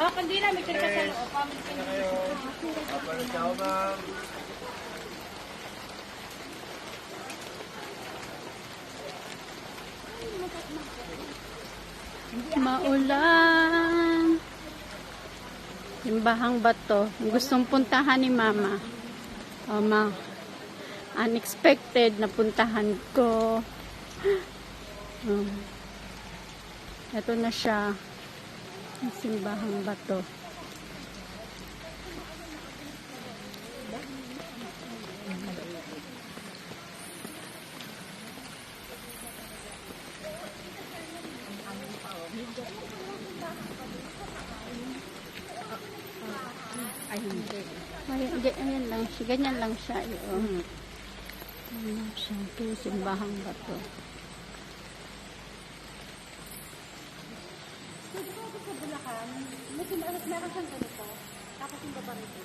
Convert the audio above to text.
Oh, kandila, may kirka sa loob. Papalit ako, ma'am. Maulan. Simbahang Bato. Gustong puntahan ni Mama. Unexpected na puntahan ko. Ito na siya. Simbahang Bato. Ay, hindi. Ayan lang. Ganyan lang siya. Ayan lang siya. Ito Simbahang Bato. Sa Bulacan, meron siyang ganito. Tapos yung babarito.